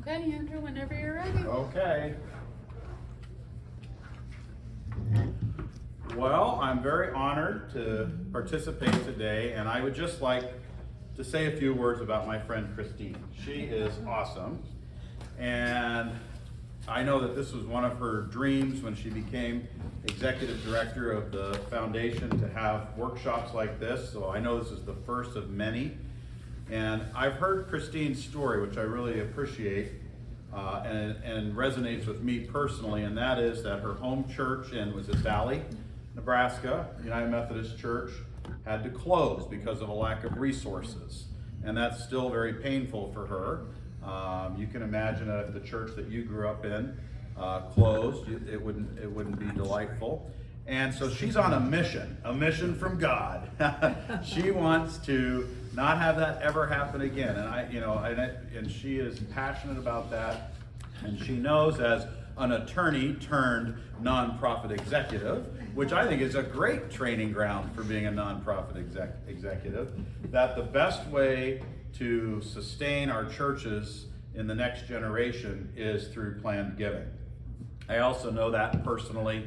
Okay, Andrew, whenever you're ready. Okay. Well, I'm very honored to participate today, and I would just like to say a few words about my friend Christine. She is awesome, and I know that this was one of her dreams when she became executive director of the foundation to have workshops like this, so I know this is the first of many. And I've heard Christine's story, which I really appreciate, and resonates with me personally, and that is that her home church in Valley, Nebraska, United Methodist Church, had to close because of a lack of resources. And that's still very painful for her. You can imagine that if the church that you grew up in closed, it wouldn't be delightful. And so she's on a mission from God. She wants to not have that ever happen again. And she is passionate about that. And she knows, as an attorney turned nonprofit executive, which I think is a great training ground for being a nonprofit executive, that the best way to sustain our churches in the next generation is through planned giving. I also know that personally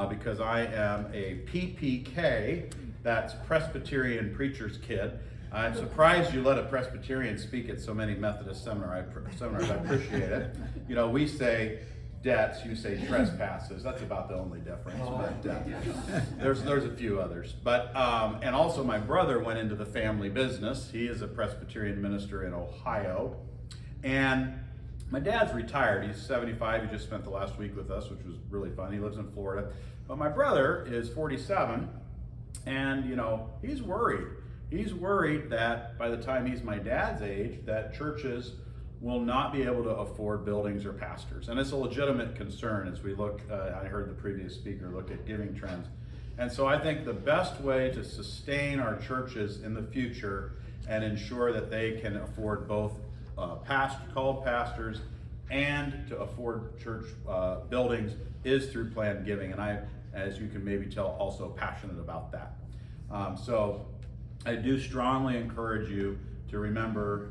because I am a PPK, that's Presbyterian Preacher's Kid. I'm surprised you let a Presbyterian speak at so many Methodist seminars. I appreciate it. You know, we say debts, you say trespasses. That's about the only difference. But there's a few others. But and also my brother went into the family business. He is a Presbyterian minister in Ohio, and my dad's retired. He's 75. He just spent the last week with us, which was really fun. He lives in Florida. But my brother is 47, and you know, he's worried. He's worried that by the time he's my dad's age, that churches will not be able to afford buildings or pastors. And it's a legitimate concern as we look, I heard the previous speaker look at giving trends. And so I think the best way to sustain our churches in the future and ensure that they can afford both called pastors and to afford church buildings is through planned giving. And I, as you can maybe tell, also passionate about that. So I do strongly encourage you to remember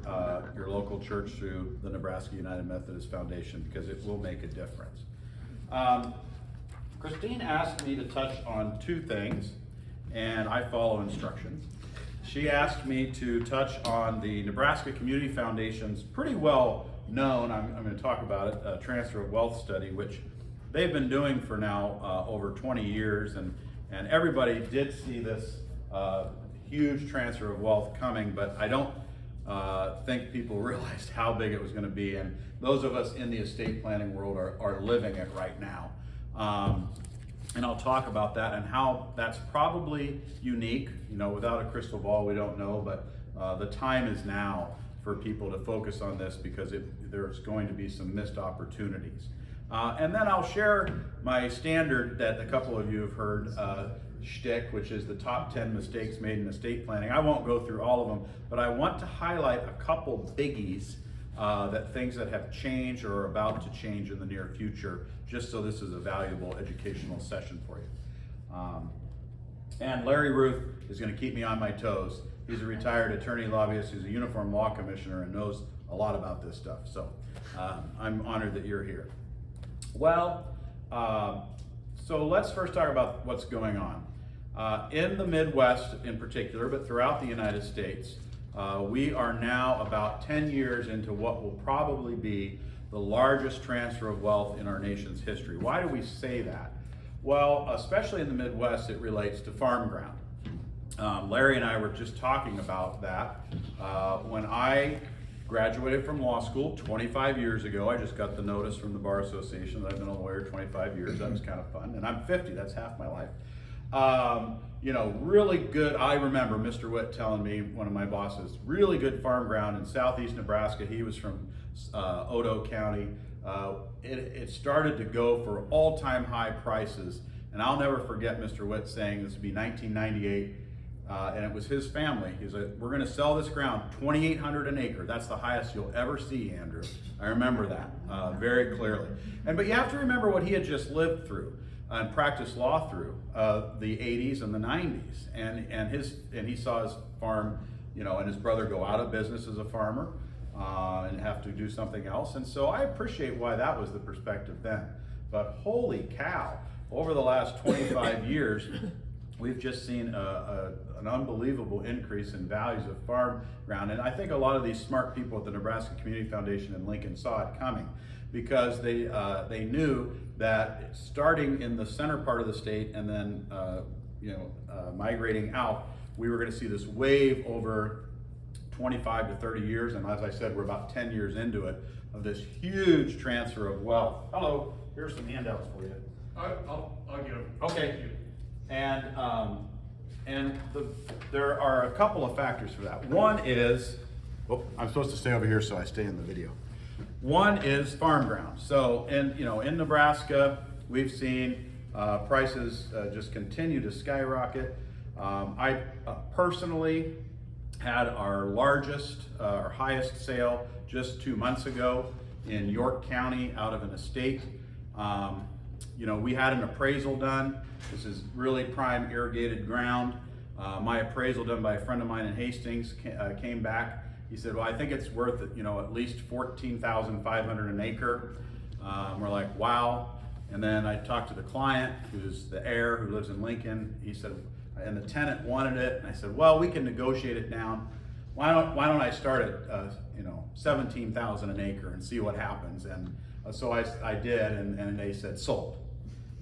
your local church through the Nebraska United Methodist Foundation, because it will make a difference. Christine asked me to touch on two things, and I follow instructions. She asked me to touch on the Nebraska Community Foundation's pretty well known, I'm going to talk about it, transfer of wealth study, which they've been doing for now over 20 years, and everybody did see this huge transfer of wealth coming, but I don't think people realized how big it was going to be, and those of us in the estate planning world are living it right now. And I'll talk about that and how that's probably unique. You know, without a crystal ball, we don't know, but the time is now for people to focus on this, because there's going to be some missed opportunities. And then I'll share my standard that a couple of you have heard, shtick, which is the top 10 mistakes made in estate planning. I won't go through all of them, but I want to highlight a couple biggies, that things that have changed or are about to change in the near future, just so this is a valuable educational session for you. And Larry Ruth is going to keep me on my toes. He's a retired attorney lobbyist who's a uniform law commissioner and knows a lot about this stuff. So I'm honored that you're here. Well, so let's first talk about what's going on. In the Midwest in particular, but throughout the United States, we are now about 10 years into what will probably be the largest transfer of wealth in our nation's history. Why do we say that? Well, especially in the Midwest, it relates to farm ground. Larry and I were just talking about that. When I graduated from law school 25 years ago, I just got the notice from the Bar Association that I've been a lawyer 25 years. That was kind of fun. And I'm 50, that's half my life. You know, really good, I remember Mr. Witt telling me, one of my bosses, really good farm ground in southeast Nebraska. He was from Odo County. It started to go for all-time high prices. And I'll never forget Mr. Witt saying, this would be 1998, and it was his family. He said, we're gonna sell this ground, $2,800 an acre. That's the highest you'll ever see, Andrew. I remember that very clearly. But you have to remember what he had just lived through and practiced law through the 80s and the 90s, and he saw his farm, you know, and his brother go out of business as a farmer. and have to do something else. And so I appreciate why that was the perspective then. But holy cow, over the last 25 years, we've just seen an unbelievable increase in values of farm ground. And I think a lot of these smart people at the Nebraska Community Foundation in Lincoln saw it coming, because they knew that starting in the center part of the state and then migrating out, we were going to see this wave over 25 to 30 years, and as I said, we're about 10 years into it, of this huge transfer of wealth. Hello, here's some handouts for you. I'll get them. Okay. And there are a couple of factors for that. One is, I'm supposed to stay over here so I stay in the video. One is farm ground. So in Nebraska, we've seen prices just continue to skyrocket. I personally had our largest, our highest sale just 2 months ago in York County out of an estate. We had an appraisal done. This is really prime irrigated ground. My appraisal done by a friend of mine in Hastings came back. He said, well, I think it's worth at least $14,500 an acre. We're like, wow. And then I talked to the client, who's the heir, who lives in Lincoln. He said, and the tenant wanted it. And I said, well, we can negotiate it down. Why don't I start at $17,000 an acre and see what happens? And so I did, and they said sold.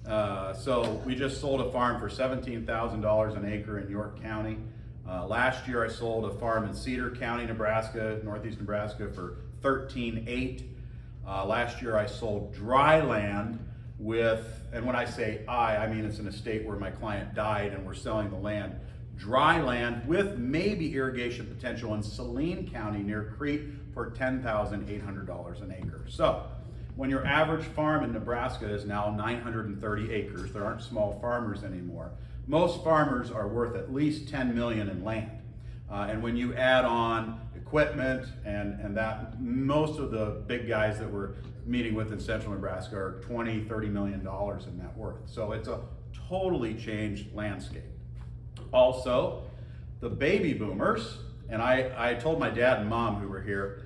So we just sold a farm for $17,000 an acre in York County. Last year I sold a farm in Cedar County, Nebraska, northeast Nebraska, for $13,800. Last year I sold dry land with, and when I say I mean it's an estate where my client died and we're selling the land. Dry land with maybe irrigation potential in Saline County near Crete for $10,800 an acre. So when your average farm in Nebraska is now 930 acres, there aren't small farmers anymore. Most farmers are worth at least 10 million in land. And when you add on equipment and that, most of the big guys that we're meeting with in central Nebraska are $20, $30 million in net worth. So it's a totally changed landscape. Also, the baby boomers, and I told my dad and mom who were here,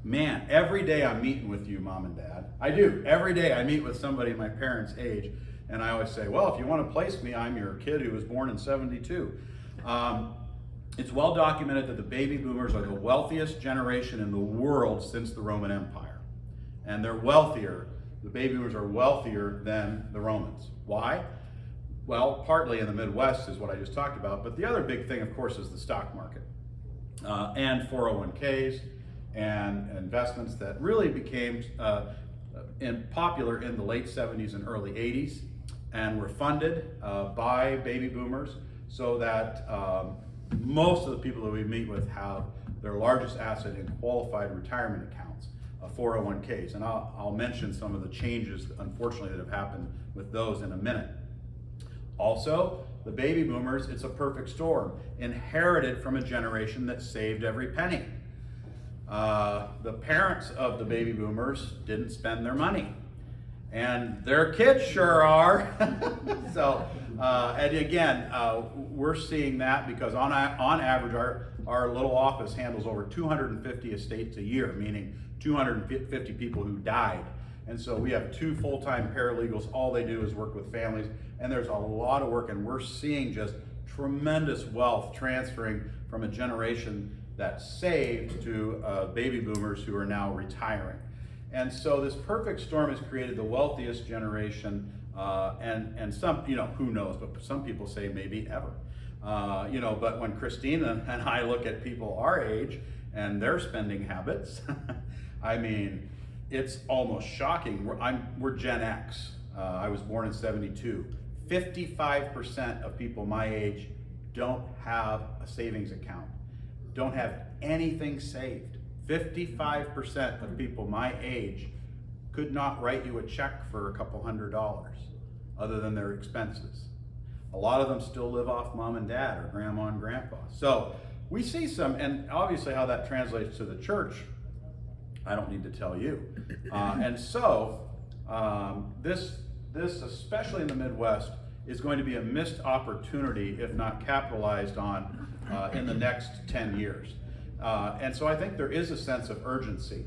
man, every day I'm meeting with you, mom and dad. I do. Every day I meet with somebody my parents' age, and I always say, well, if you want to place me, I'm your kid who was born in '72. It's well documented that the baby boomers are the wealthiest generation in the world since the Roman Empire. And they're wealthier. The baby boomers are wealthier than the Romans. Why? Well, partly in the Midwest is what I just talked about, but the other big thing, of course, is the stock market and 401ks and investments that really became popular in the late 70s and early 80s and were funded by baby boomers, so that most of the people that we meet with have their largest asset in qualified retirement accounts, 401ks. And I'll mention some of the changes, unfortunately, that have happened with those in a minute. Also, the baby boomers, it's a perfect storm, inherited from a generation that saved every penny. The parents of the baby boomers didn't spend their money, and their kids sure are. So, and again, we're seeing that because on average, our little office handles over 250 estates a year, meaning 250 people who died. And so we have 2 full-time paralegals. All they do is work with families, and there's a lot of work, and we're seeing just tremendous wealth transferring from a generation that saved to baby boomers who are now retiring. And so this perfect storm has created the wealthiest generation, and some, who knows, but some people say maybe ever. But when Christina and I look at people our age and their spending habits, I mean, it's almost shocking. We're Gen X. I was born in '72. 55% of people my age don't have a savings account, don't have anything saved. 55% of people my age could not write you a check for a couple $100 other than their expenses. A lot of them still live off mom and dad or grandma and grandpa. So we see some, and obviously how that translates to the church, I don't need to tell you. And so this, especially in the Midwest, is going to be a missed opportunity if not capitalized on in the next 10 years. And so I think there is a sense of urgency.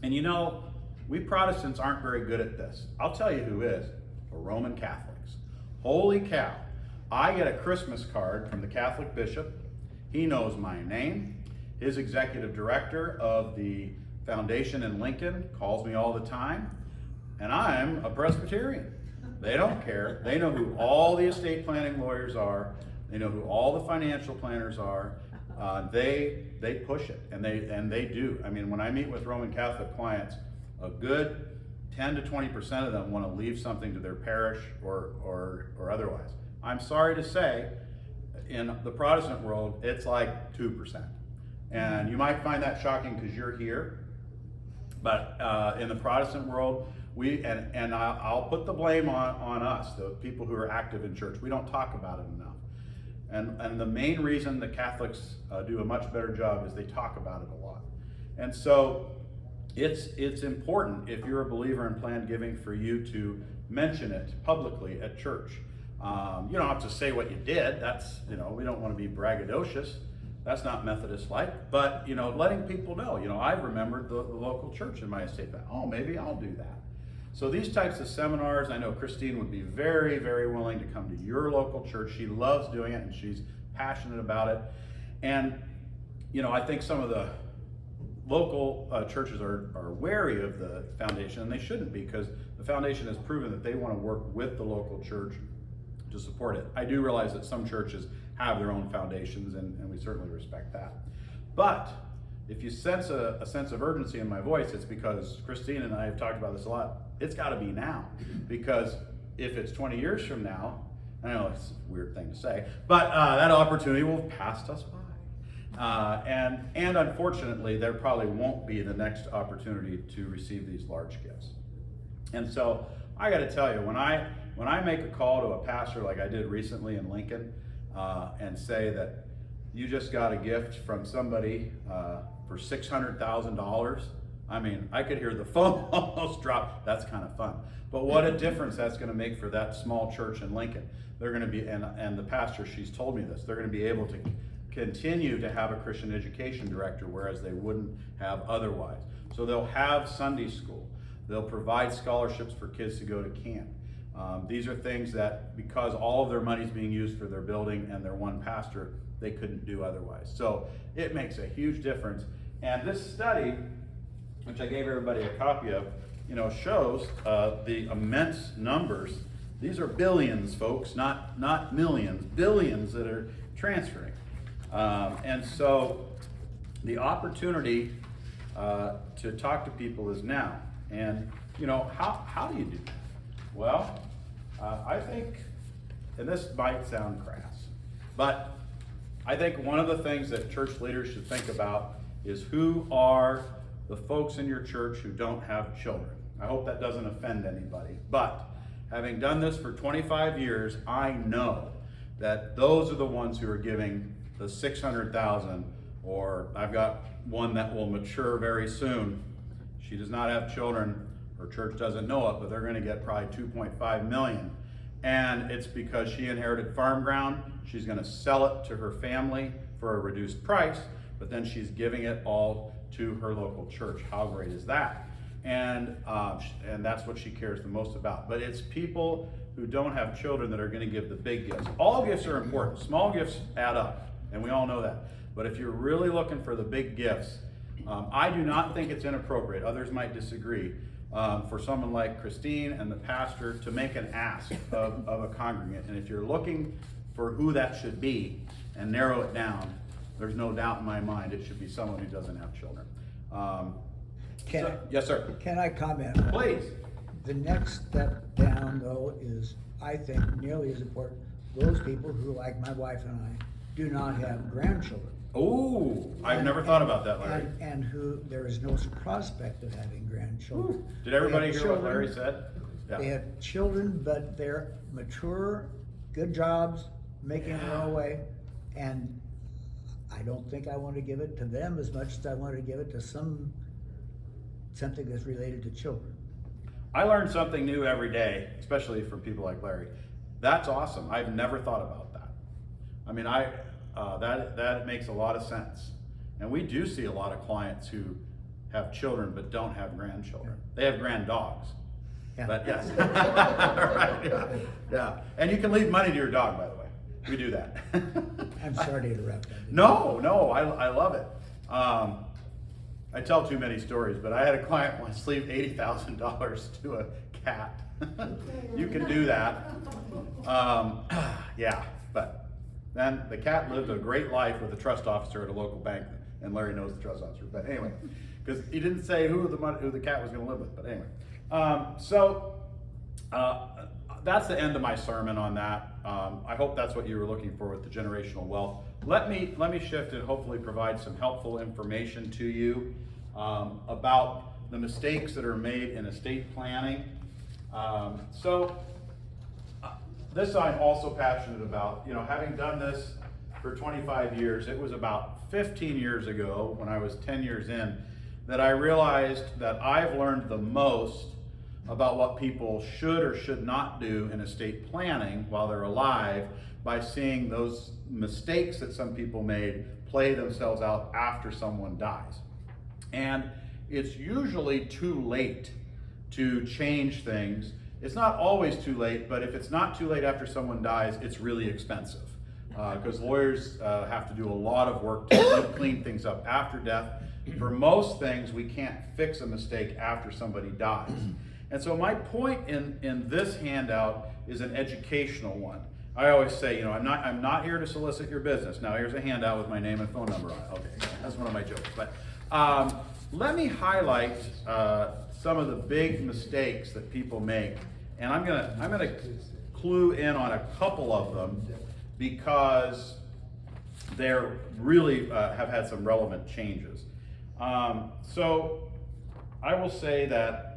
And you know, we Protestants aren't very good at this. I'll tell you who is, the Roman Catholics. Holy cow. I get a Christmas card from the Catholic bishop. He knows my name. His executive director of the foundation in Lincoln calls me all the time. And I'm a Presbyterian. They don't care. They know who all the estate planning lawyers are. They know who all the financial planners are. They push it, and they do. I mean, when I meet with Roman Catholic clients, a good 10 to 20% of them want to leave something to their parish or otherwise. I'm sorry to say, in the Protestant world, it's like 2%. And you might find that shocking because you're here, but in the Protestant world, I'll put the blame on us, the people who are active in church. We don't talk about it enough. And the main reason the Catholics do a much better job is they talk about it a lot. And so it's important, if you're a believer in planned giving, for you to mention it publicly at church. You don't have to say what you did. That's, we don't want to be braggadocious. That's not Methodist-like. But, letting people know, I've remembered the local church in my estate. Oh, maybe I'll do that. So these types of seminars, I know Christine would be very, very willing to come to your local church. She loves doing it, and she's passionate about it. And, I think some of the local churches are wary of the foundation, and they shouldn't be, because the foundation has proven that they want to work with the local church to support it. I do realize that some churches have their own foundations, and we certainly respect that. But if you sense a sense of urgency in my voice, it's because Christine and I have talked about this a lot. It's got to be now, because if it's 20 years from now, I know it's a weird thing to say, but that opportunity will have passed us by. And unfortunately, there probably won't be the next opportunity to receive these large gifts. And so I got to tell you, when I make a call to a pastor like I did recently in Lincoln, and say that you just got a gift from somebody for $600,000, I mean, I could hear the phone almost drop. That's kind of fun. But what a difference that's going to make for that small church in Lincoln. They're going to be, and the pastor, she's told me this, they're going to be able to continue to have a Christian education director, whereas they wouldn't have otherwise. So they'll have Sunday school. They'll provide scholarships for kids to go to camp. These are things that, because all of their money is being used for their building and their one pastor, they couldn't do otherwise. So it makes a huge difference. And this study, which I gave everybody a copy of, shows the immense numbers. These are billions, folks, not millions, billions that are transferring. And so the opportunity to talk to people is now. And how do you do that? Well, I think, and this might sound crass, but I think one of the things that church leaders should think about is who are the folks in your church who don't have children. I hope that doesn't offend anybody, but having done this for 25 years, I know that those are the ones who are giving the $600,000, or I've got one that will mature very soon. She does not have children. Her church doesn't know it, but they're going to get probably $2.5 million. And it's because she inherited farm ground. She's going to sell it to her family for a reduced price, but then she's giving it all to her local church. How great is that? And that's what she cares the most about. But it's people who don't have children that are going to give the big gifts. All gifts are important. Small gifts add up, and we all know that. But if you're really looking for the big gifts, I do not think it's inappropriate. Others might disagree. For someone like Christine and the pastor to make an ask of a congregant. And if you're looking for who that should be and narrow it down, there's no doubt in my mind it should be someone who doesn't have children. Yes, sir. Can I comment? Please. The next step down, though, is, I think, nearly as important, those people who, like my wife and I, do not have grandchildren. Oh, I've never thought about that, Larry. And who there is no prospect of having grandchildren. Ooh. Did everybody hear what Larry said? Yeah. They have children, but they're mature, good jobs, making their own way, and I don't think I want to give it to them as much as I want to give it to something that's related to children. I learn something new every day, especially from people like Larry. That's awesome. I've never thought about that. I mean, that makes a lot of sense. And we do see a lot of clients who have children but don't have grandchildren. They have grand dogs. Yeah. But yes. Right, yeah, yeah. And you can leave money to your dog, by the way. We do that. I'm sorry to interrupt. No, I love it. I tell too many stories, but I had a client once leave $80,000 to a cat. You can do that. Yeah, but then the cat lived a great life with a trust officer at a local bank, and Larry knows the trust officer. But anyway, because he didn't say who the cat was going to live with. But anyway, that's the end of my sermon on that. I hope that's what you were looking for with the generational wealth. Let me shift and hopefully provide some helpful information to you about the mistakes that are made in estate planning. This I'm also passionate about. You know, having done this for 25 years, it was about 15 years ago when I was 10 years in that I realized that I've learned the most about what people should or should not do in estate planning while they're alive by seeing those mistakes that some people made play themselves out after someone dies. And it's usually too late to change things. It's not always too late, but if it's not too late after someone dies, it's really expensive. Because lawyers have to do a lot of work to clean things up after death. For most things, we can't fix a mistake after somebody dies. And so my point in this handout is an educational one. I always say, you know, I'm not here to solicit your business. Now here's a handout with my name and phone number on it. Okay, that's one of my jokes. But let me highlight some of the big mistakes that people make, and I'm gonna clue in on a couple of them because they're really have had some relevant changes. So I will say that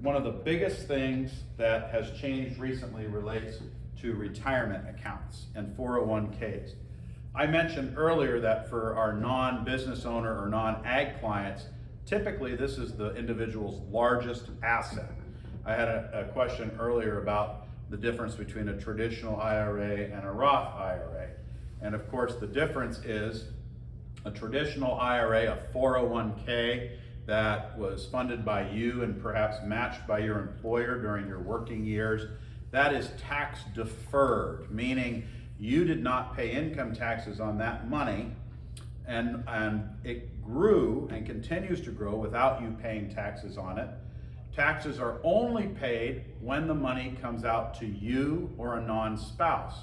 one of the biggest things that has changed recently relates to retirement accounts and 401ks. I mentioned earlier that for our non-business owner or non-ag clients, typically this is the individual's largest asset. I had a question earlier about the difference between a traditional IRA and a Roth IRA. And of course the difference is a traditional IRA, a 401k, that was funded by you and perhaps matched by your employer during your working years, that is tax deferred, meaning you did not pay income taxes on that money, and it grew and continues to grow without you paying taxes on it. Taxes are only paid when the money comes out to you or a non-spouse.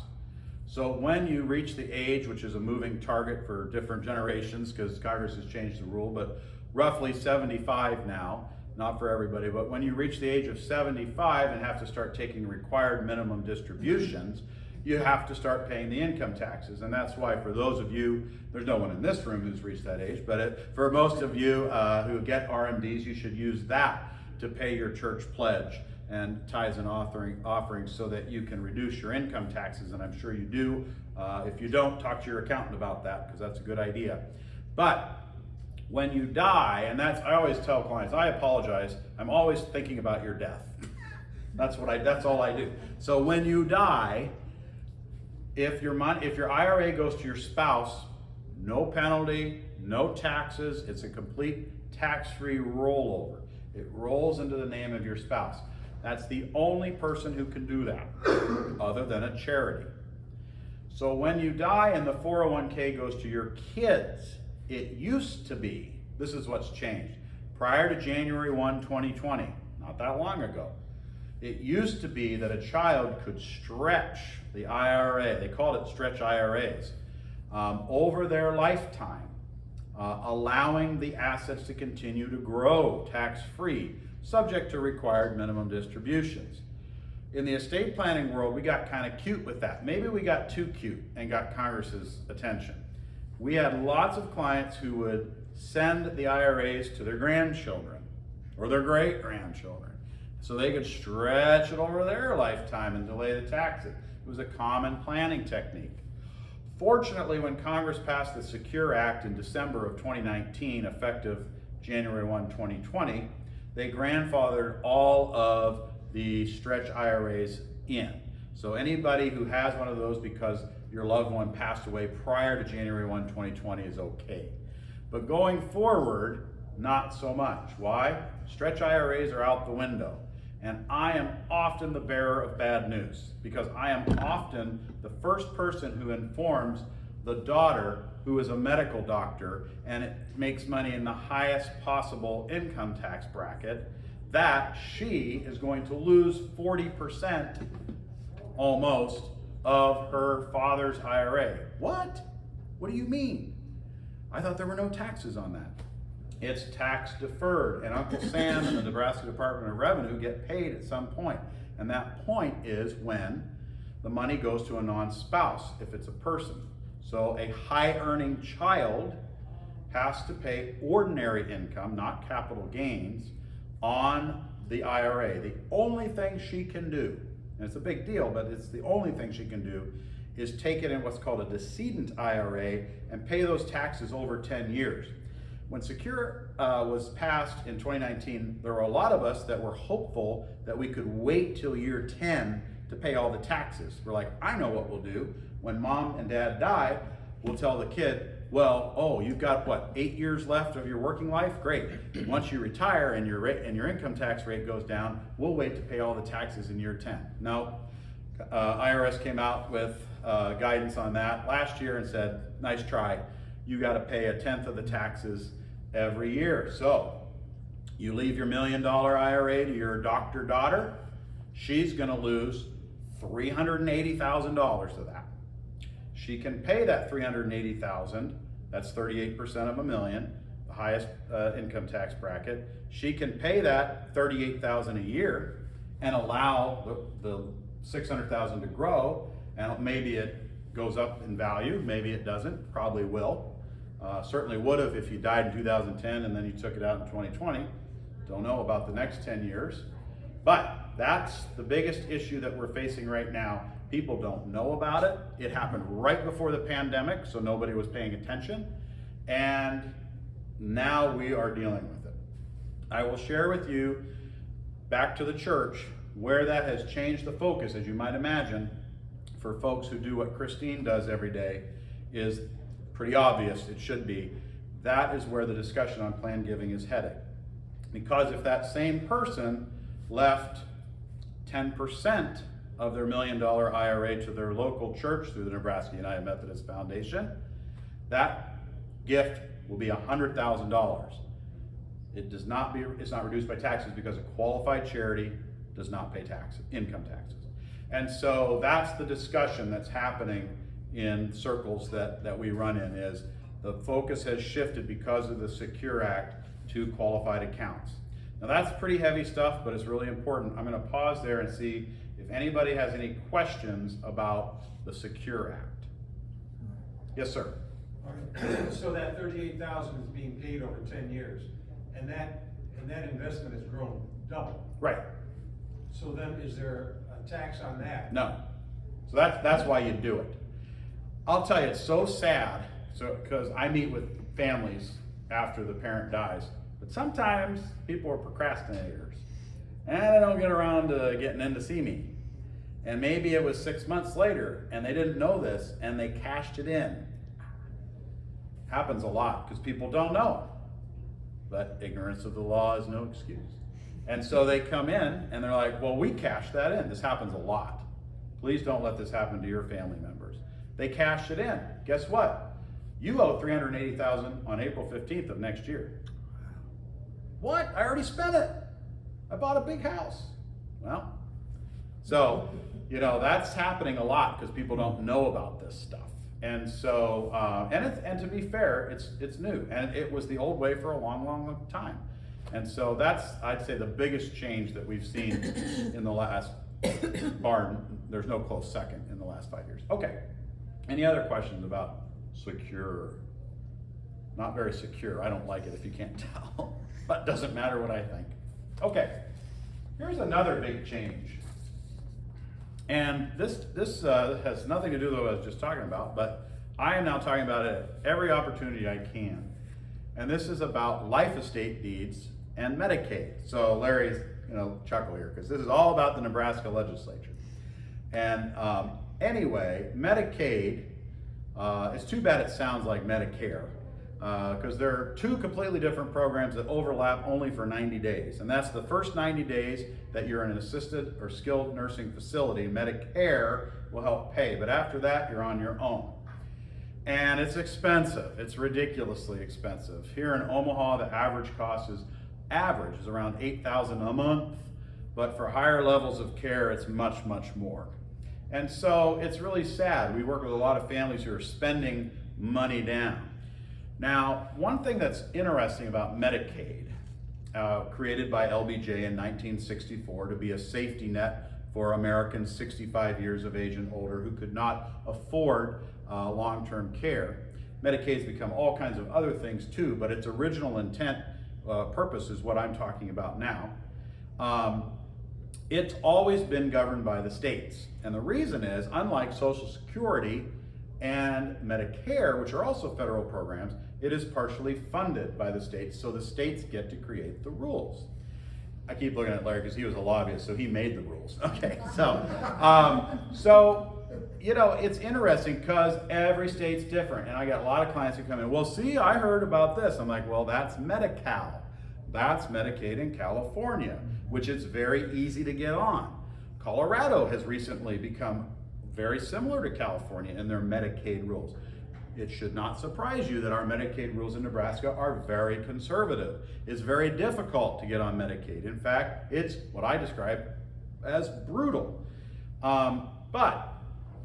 So when you reach the age, which is a moving target for different generations because Congress has changed the rule, but roughly 75 now, not for everybody, but when you reach the age of 75 and have to start taking required minimum distributions, you have to start paying the income taxes. And that's why for those of you, there's no one in this room who's reached that age, but for most of you who get RMDs, you should use that to pay your church pledge and tithes and offerings so that you can reduce your income taxes, and I'm sure you do. If you don't, talk to your accountant about that because that's a good idea. But when you die, and I always tell clients, I apologize, I'm always thinking about your death. That's all I do. So when you die, if your IRA goes to your spouse, no penalty, no taxes, it's a complete tax-free rollover. It rolls into the name of your spouse. That's the only person who can do that, other than a charity. So when you die and the 401k goes to your kids, it used to be, this is what's changed, prior to January 1, 2020, not that long ago, it used to be that a child could stretch the IRA, they called it stretch IRAs, over their lifetime, allowing the assets to continue to grow tax-free, subject to required minimum distributions. In the estate planning world, we got kind of cute with that. Maybe we got too cute and got Congress's attention. We had lots of clients who would send the IRAs to their grandchildren or their great-grandchildren so they could stretch it over their lifetime and delay the taxes. It was a common planning technique. Fortunately, when Congress passed the Secure Act in December of 2019, effective January 1, 2020, they grandfathered all of the stretch IRAs in. So anybody who has one of those because your loved one passed away prior to January 1, 2020 is okay. But going forward, not so much. Why? Stretch IRAs are out the window. And I am often the bearer of bad news because I am often the first person who informs the daughter who is a medical doctor and it makes money in the highest possible income tax bracket that she is going to lose 40% almost of her father's IRA. What? What do you mean? I thought there were no taxes on that. It's tax deferred, and Uncle Sam and the Nebraska Department of Revenue get paid at some point. And that point is when the money goes to a non-spouse, if it's a person. So a high-earning child has to pay ordinary income, not capital gains, on the IRA. The only thing she can do, and it's a big deal, but it's the only thing she can do, is take it in what's called a decedent IRA and pay those taxes over 10 years. When Secure was passed in 2019, there were a lot of us that were hopeful that we could wait till year 10 to pay all the taxes. We're like, I know what we'll do. When mom and dad die, we'll tell the kid, well, oh, you've got what, 8 years left of your working life? Great. Once you retire and your income tax rate goes down, we'll wait to pay all the taxes in year 10. No, IRS came out with guidance on that last year and said, nice try. You got to pay 1/10 of the taxes every year. So you leave your $1 million IRA to your doctor daughter, she's going to lose $380,000 of that. She can pay that $380,000. That's 38% of $1 million, the highest income tax bracket. She can pay that $38,000 a year and allow the $600,000 to grow, and maybe it goes up in value, maybe it doesn't, probably will. Certainly would have if you died in 2010 and then you took it out in 2020. Don't know about the next 10 years. But that's the biggest issue that we're facing right now. People don't know about it. It happened right before the pandemic, so nobody was paying attention. And now we are dealing with it. I will share with you, back to the church, where that has changed the focus, as you might imagine, for folks who do what Christine does every day, is pretty obvious, it should be. That is where the discussion on planned giving is heading. Because if that same person left 10% of their $1 million IRA to their local church through the Nebraska United Methodist Foundation, that gift will be $100,000. It's not reduced by taxes because a qualified charity does not pay taxes, income taxes. And so that's the discussion that's happening in circles that we run in, is the focus has shifted because of the Secure Act to qualified accounts. Now that's pretty heavy stuff, but it's really important. I'm going to pause there and see if anybody has any questions about the Secure Act. Yes, sir. So that $38,000 is being paid over 10 years, and that investment has grown double. Right. So then is there a tax on that? No. So that's why you do it. I'll tell you, it's so sad, because I meet with families after the parent dies, but sometimes people are procrastinators and they don't get around to getting in to see me. And maybe it was 6 months later and they didn't know this and they cashed it in. Happens a lot because people don't know, but ignorance of the law is no excuse. And so they come in and they're like, well, we cashed that in. This happens a lot. Please don't let this happen to your family members. They cashed it in. Guess what? You owe $380,000 on April 15th of next year. What? I already spent it. I bought a big house. Well, so, that's happening a lot because people don't know about this stuff. And so, and to be fair, it's new, and it was the old way for a long, long time. And so that's, I'd say, the biggest change that we've seen in the last, there's no close second in the last 5 years. Okay. Any other questions about Secure? Not very secure. I don't like it if you can't tell, but it doesn't matter what I think. Okay, here's another big change. And this has nothing to do with what I was just talking about, but I am now talking about it at every opportunity I can. And this is about life estate deeds and Medicaid. So Larry's, chuckle here, because this is all about the Nebraska legislature. And Anyway, Medicaid, it's too bad it sounds like Medicare, because there are two completely different programs that overlap only for 90 days. And that's the first 90 days that you're in an assisted or skilled nursing facility. Medicare will help pay, but after that, you're on your own. And it's expensive. It's ridiculously expensive. Here in Omaha, the average cost is around $8,000 a month, but for higher levels of care, it's much, much more. And so it's really sad. We work with a lot of families who are spending money down. Now, one thing that's interesting about Medicaid, created by LBJ in 1964 to be a safety net for Americans 65 years of age and older who could not afford long-term care. Medicaid's become all kinds of other things too, but its original intent, purpose is what I'm talking about now. It's always been governed by the states. And the reason is, unlike Social Security and Medicare, which are also federal programs, it is partially funded by the states, so the states get to create the rules. I keep looking at Larry because he was a lobbyist, so he made the rules. Okay, so you know, it's interesting because every state's different, and I got a lot of clients who come in, well, see, I heard about this. I'm like, well, that's Medi-Cal. That's Medicaid in California, which is very easy to get on. Colorado has recently become very similar to California in their Medicaid rules. It should not surprise you that our Medicaid rules in Nebraska are very conservative. It's very difficult to get on Medicaid. In fact, it's what I describe as brutal. But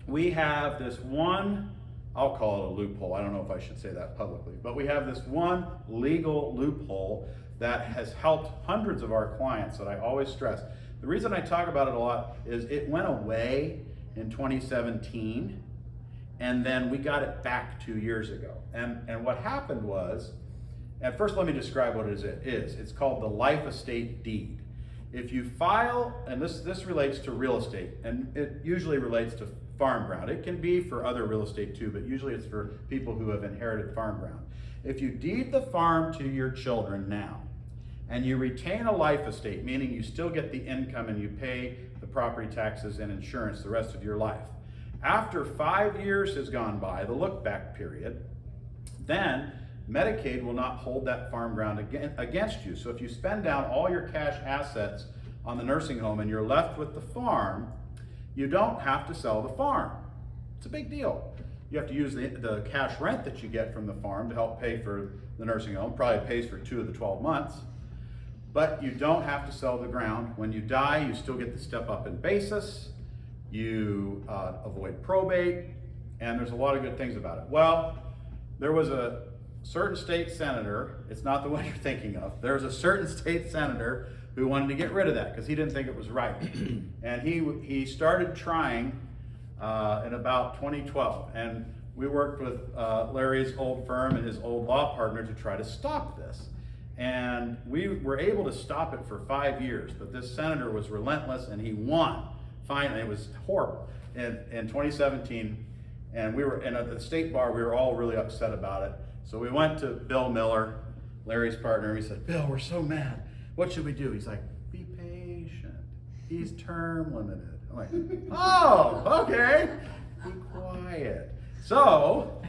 we have this one, I'll call it a loophole. I don't know if I should say that publicly, but we have this one legal loophole that has helped hundreds of our clients that I always stress. The reason I talk about it a lot is it went away in 2017, and then we got it back 2 years ago. And what happened was, and first let me describe what it is. It's called the life estate deed. If you file, and this relates to real estate, and it usually relates to farm ground. It can be for other real estate too, but usually it's for people who have inherited farm ground. If you deed the farm to your children now, and you retain a life estate, meaning you still get the income and you pay the property taxes and insurance the rest of your life. After 5 years has gone by, the look back period, then Medicaid will not hold that farm ground against you. So if you spend down all your cash assets on the nursing home and you're left with the farm, you don't have to sell the farm. It's a big deal. You have to use the cash rent that you get from the farm to help pay for the nursing home, probably pays for 2 of the 12 months. But you don't have to sell the ground. When you die, you still get the step up in basis, you avoid probate, and there's a lot of good things about it. Well, there was a certain state senator, it's not the one you're thinking of, there was a certain state senator who wanted to get rid of that because he didn't think it was right. And he started trying in about 2012, and we worked with Larry's old firm and his old law partner to try to stop this. And we were able to stop it for 5 years, but this senator was relentless and he won. Finally, it was horrible. In 2017, and we were at the state bar, we were all really upset about it. So we went to Bill Miller, Larry's partner, and we said, Bill, we're so mad. What should we do? He's like, be patient. He's term limited. I'm like, oh, okay. Be quiet. So,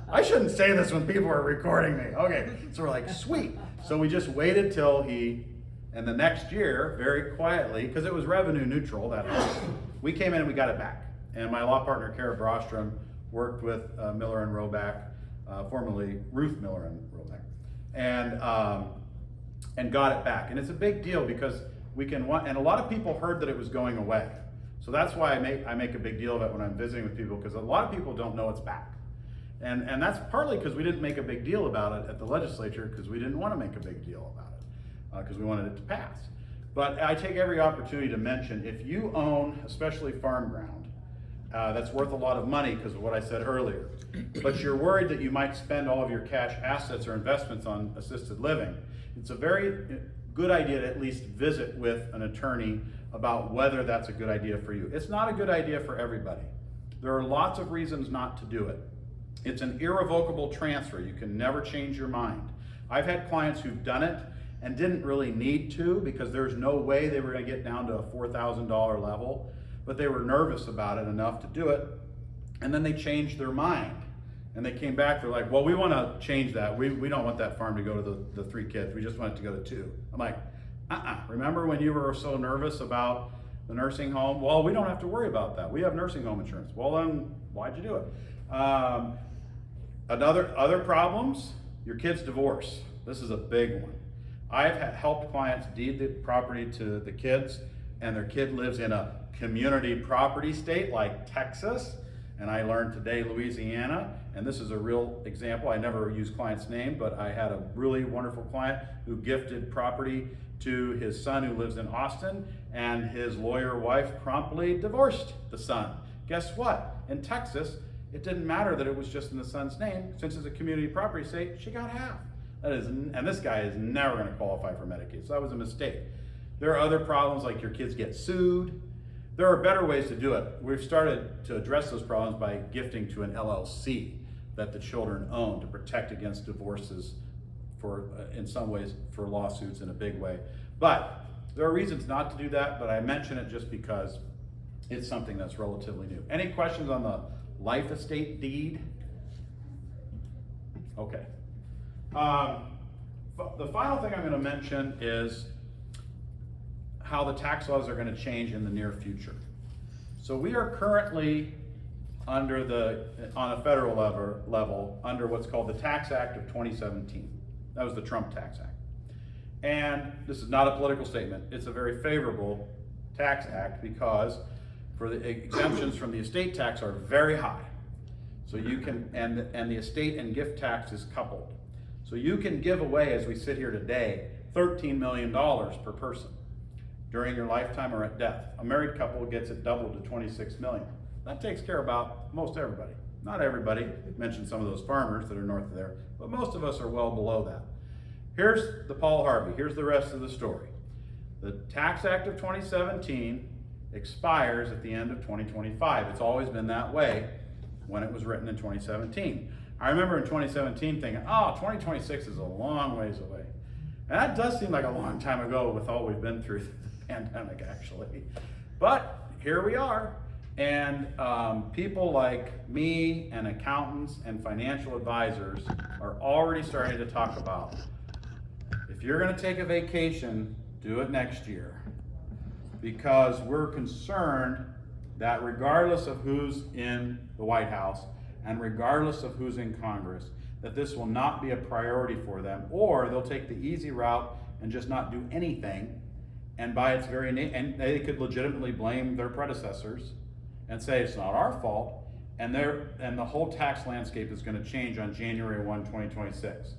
I shouldn't say this when people are recording me. Okay, so we're like, sweet. So we just waited till and the next year, very quietly, because it was revenue neutral, that house, we came in and we got it back. And my law partner, Kara Brostrom, worked with Miller and Roback, formerly Ruth Miller and Roback, and got it back. And it's a big deal because and a lot of people heard that it was going away. So that's why I make a big deal of it when I'm visiting with people, because a lot of people don't know it's back. And that's partly because we didn't make a big deal about it at the legislature, because we didn't want to make a big deal about it, because we wanted it to pass. But I take every opportunity to mention, if you own, especially farm ground, that's worth a lot of money because of what I said earlier, but you're worried that you might spend all of your cash assets or investments on assisted living, it's a very good idea to at least visit with an attorney about whether that's a good idea for you. It's not a good idea for everybody. There are lots of reasons not to do it. It's an irrevocable transfer. You can never change your mind. I've had clients who've done it and didn't really need to because there's no way they were going to get down to a $4,000 level. but they were nervous about it enough to do it. And then they changed their mind. And they came back, they're like, well, we want to change that. We don't want that farm to go to the 3 kids. We just want it to go to 2. I'm like, remember when you were so nervous about the nursing home? Well, we don't have to worry about that. We have nursing home insurance. Well, then why'd you do it? Other problems, your kid's divorce. This is a big one. I've helped clients deed the property to the kids, and their kid lives in a community property state like Texas, and I learned today Louisiana, and this is a real example. I never use client's name, but I had a really wonderful client who gifted property to his son who lives in Austin, and his lawyer wife promptly divorced the son. Guess what? In Texas, it didn't matter that it was just in the son's name. Since it's a community property state, she got half. And this guy is never going to qualify for Medicaid, so that was a mistake. There are other problems like your kids get sued. There are better ways to do it. We've started to address those problems by gifting to an LLC that the children own to protect against divorces for, in some ways, for lawsuits in a big way. But there are reasons not to do that, but I mention it just because it's something that's relatively new. Any questions on the life estate deed? Okay. The final thing I'm going to mention is how the tax laws are going to change in the near future. So we are currently on a federal level, under what's called the Tax Act of 2017. That was the Trump Tax Act. And this is not a political statement. It's a very favorable tax act because for the exemptions from the estate tax are very high. So you can, and the estate and gift tax is coupled. So you can give away, as we sit here today, $13 million per person during your lifetime or at death. A married couple gets it doubled to $26 million. That takes care of about most everybody. Not everybody. Mentioned some of those farmers that are north of there, but most of us are well below that. Here's the Paul Harvey. Here's the rest of the story. The Tax Act of 2017 expires at the end of 2025. It's always been that way when it was written in 2017. I remember in 2017 thinking, 2026 is a long ways away. And that does seem like a long time ago with all we've been through the pandemic, actually. But here we are. And people like me and accountants and financial advisors are already starting to talk about, if you're going to take a vacation, do it next year. Because we're concerned that regardless of who's in the White House and regardless of who's in Congress, that this will not be a priority for them, or they'll take the easy route and just not do anything, and by its very name, and they could legitimately blame their predecessors and say it's not our fault, and the whole tax landscape is going to change on January 1, 2026.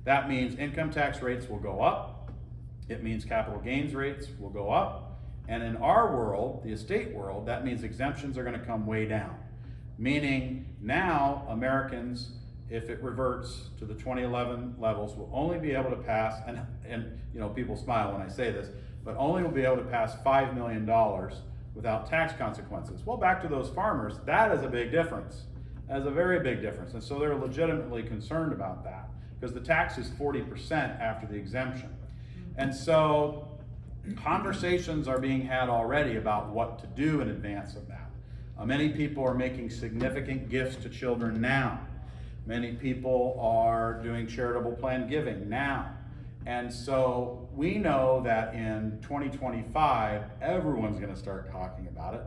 That means income tax rates will go up. It means capital gains rates will go up. And in our world, the estate world, that means exemptions are going to come way down. Meaning now Americans, if it reverts to the 2011 levels, will only be able to pass, and you know, people smile when I say this, but only will be able to pass $5 million without tax consequences. Well, back to those farmers, that is a big difference. That is a very big difference. And so they're legitimately concerned about that because the tax is 40% after the exemption. And so conversations are being had already about what to do in advance of that. Many people are making significant gifts to children now. Many people are doing charitable planned giving now. And so we know that in 2025, everyone's going to start talking about it.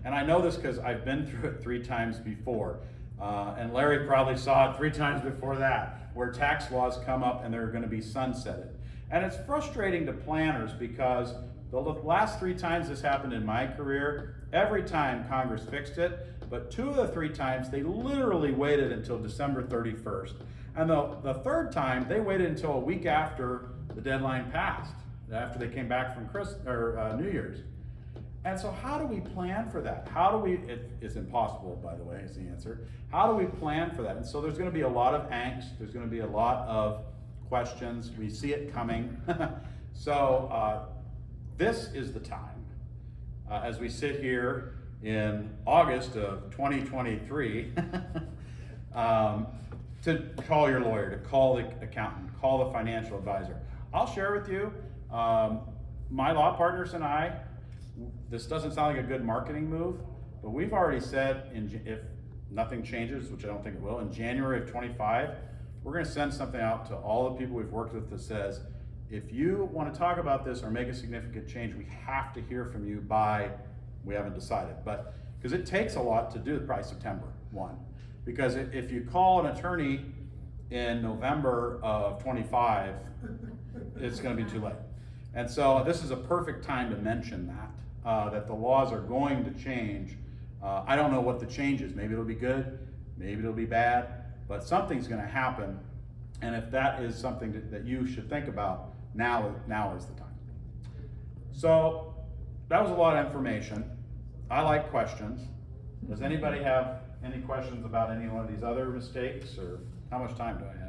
And I know this because I've been through it 3 times before. And Larry probably saw it 3 times before that, where tax laws come up and they're going to be sunsetted. And it's frustrating to planners because the last 3 times this happened in my career, every time Congress fixed it, but 2 of the 3 times they literally waited until December 31st. And the 3rd time, they waited until a week after the deadline passed, after they came back from New Year's. And so how do we plan for that? It's impossible, by the way, is the answer. How do we plan for that? And so there's going to be a lot of angst. There's going to be a lot of questions. We see it coming. So this is the time, as we sit here in August of 2023, to call your lawyer, to call the accountant, call the financial advisor. I'll share with you, my law partners and I this doesn't sound like a good marketing move, but we've already said if nothing changes, which I don't think it will, in January of 25, we're gonna send something out to all the people we've worked with that says, if you wanna talk about this or make a significant change, we have to hear from you by, we haven't decided, but, because it takes a lot to do probably September 1. Because if you call an attorney in November of 25, it's gonna be too late. And so this is a perfect time to mention that the laws are going to change. I don't know what the change is. Maybe it'll be good, maybe it'll be bad, but something's gonna happen. And if that is something that you should think about, now is the time. So that was a lot of information. I like questions. Does anybody have any questions about any one of these other mistakes, or how much time do I have?